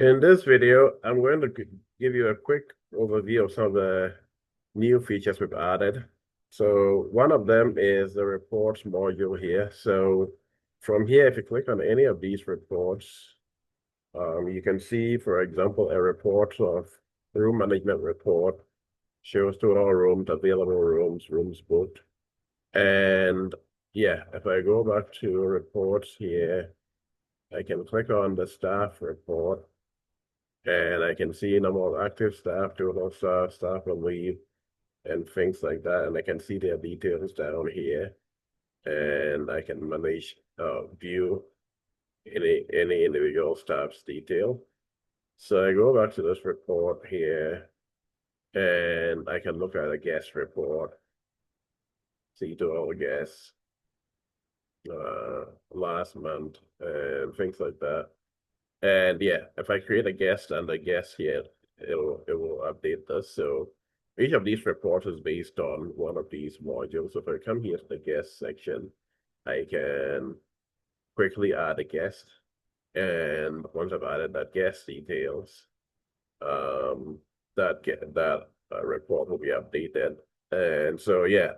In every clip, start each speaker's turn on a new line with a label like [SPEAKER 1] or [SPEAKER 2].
[SPEAKER 1] In this video, I'm going to give you a quick overview of some of the new features we've added. So one of them is the reports module here. So from here, if you click on any of these reports, you can see, for example, a report of room management report shows total rooms, available rooms, rooms booked. And yeah, if I go back to reports here, I can click on the staff report and I can see number of active staff, total staff, staff on leave, and things like that. And I can see their details down here, and I can manage view any individual staff's detail. So I go back to this report here, and I can look at a guest report, see total guests last month, and things like that. And yeah, if I create a guest and a guest here, it will update this. So each of these reports is based on one of these modules. So if I come here to the guest section, I can quickly add a guest. And once I've added that guest details, that report will be updated. And so yeah,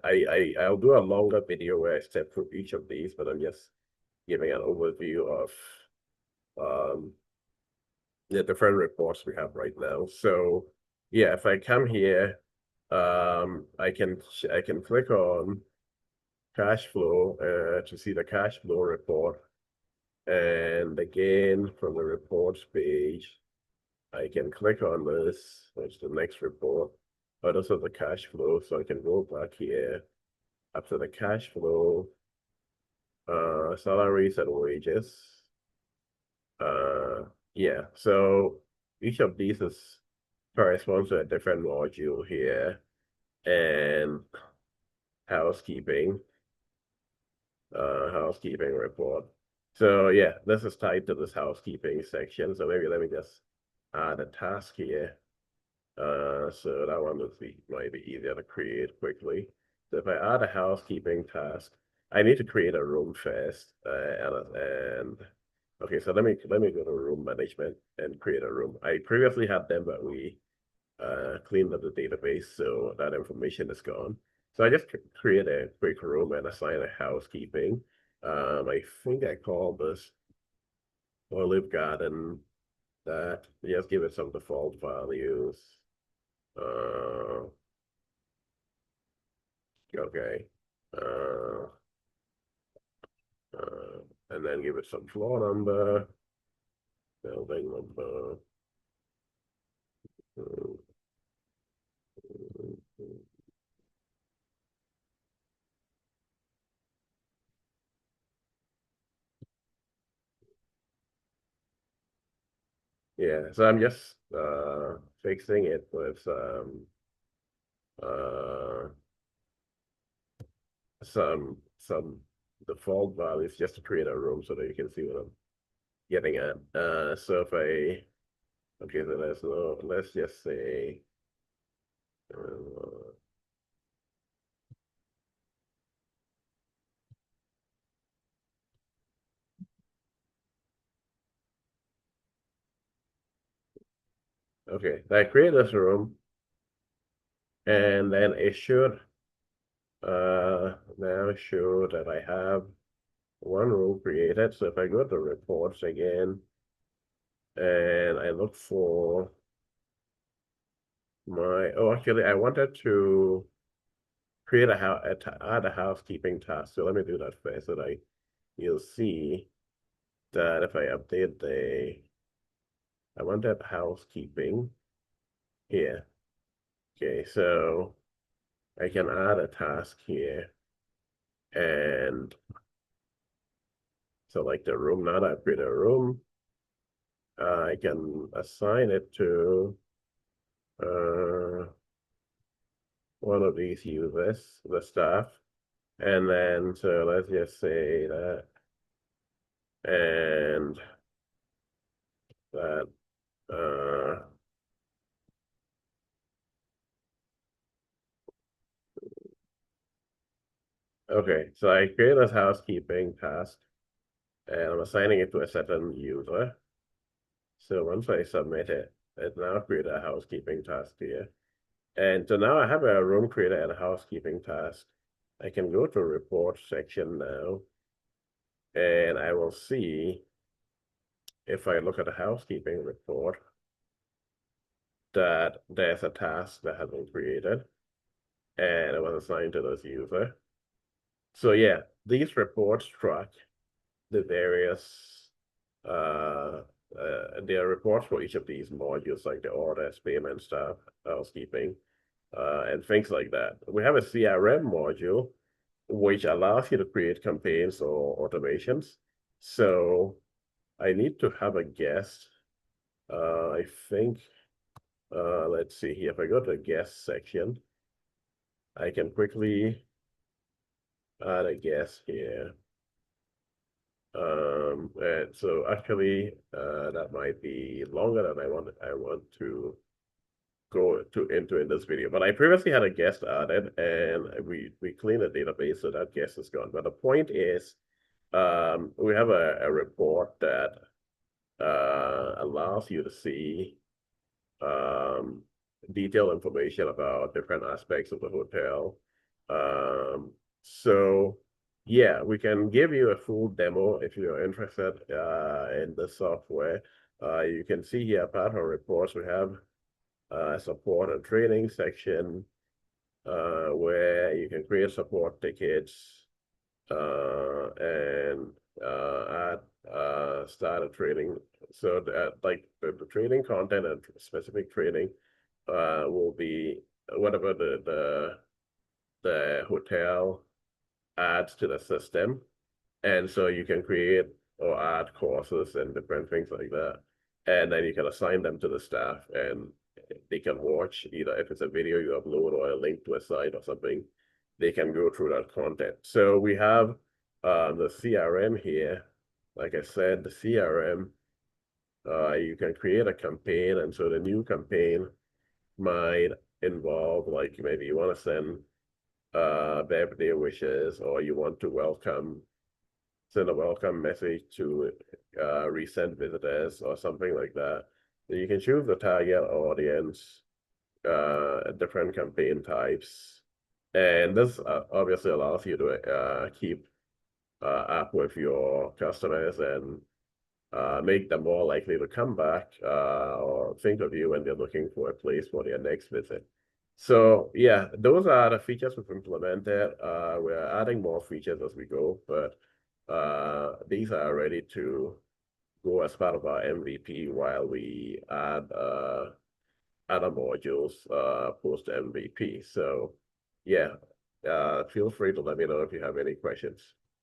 [SPEAKER 1] I'll do a longer video where I step through each of these, but I'm just giving an overview of um the different reports we have right now. So yeah, if I come here, I can click on cash flow to see the cash flow report. And again, from the reports page, I can click on this, which is the next report. Oh, this is the cash flow. So I can go back here up to the cash flow, salaries and wages. Yeah, so each of these is corresponds to a different module here, and housekeeping, housekeeping report. So yeah, this is tied to this housekeeping section. So maybe let me just add a task here. So that one might be easier to create quickly. So if I add a housekeeping task, I need to create a room first. And okay, so let me go to room management and create a room. I previously had them, but we cleaned up the database, so that information is gone. So I just create a quick room and assign a housekeeping. I think I called this Olive Garden. That just give it some default values. Uh, okay. Uh, and then give it some floor number, building number. Yeah, so I'm just fixing it with uh some default values just to create a room so that you can see what I'm getting at. So if I okay, so let's just say uh, okay, so I create this room and then it should now show that I have one room created. So if I go to reports again and I look for actually I wanted to create add a housekeeping task. So let me do that first so that you'll see that if I update I want that housekeeping here. Okay, so I can add a task here and select a room. Now that I've created a room, I can assign it to uh, one of these users, the staff. And then, so let's just say that, and that, okay, so I create this housekeeping task and I'm assigning it to a certain user. So once I submit it, it now creates a housekeeping task here. And so now I have a room creator and a housekeeping task. I can go to report section now, and I will see if I look at the housekeeping report that there's a task that has been created and it was assigned to this user. So yeah, these reports track the various there are reports for each of these modules, like the orders, payment stuff, housekeeping, and things like that. We have a CRM module which allows you to create campaigns or automations. So I need to have a guest. I think, let's see here. If I go to the guest section, I can quickly add a guest here. And so actually, that might be longer than I want to go into in this video. But I previously had a guest added, and we cleaned the database, so that guest is gone. But the point is, we have a report that allows you to see detailed information about different aspects of the hotel. So yeah, we can give you a full demo if you're interested in the software. You can see here part of our reports, we have support and training section where you can create support tickets and add start a training. So that like the training content and specific training will be whatever the hotel adds to the system. And so you can create or add courses and different things like that. And then you can assign them to the staff and they can watch either if it's a video you upload or a link to a site or something, they can go through that content. So we have the CRM here. Like I said, the CRM, you can create a campaign. And so the new campaign might involve, like maybe you want to send birthday wishes, or you want to send a welcome message to recent visitors or something like that. So you can choose the target audience, different campaign types, and this obviously allows you to keep up with your customers and make them more likely to come back or think of you when they're looking for a place for their next visit. So yeah, those are the features we've implemented. We're adding more features as we go, but these are ready to go as part of our MVP while we add other modules post MVP. So yeah, feel free to let me know if you have any questions.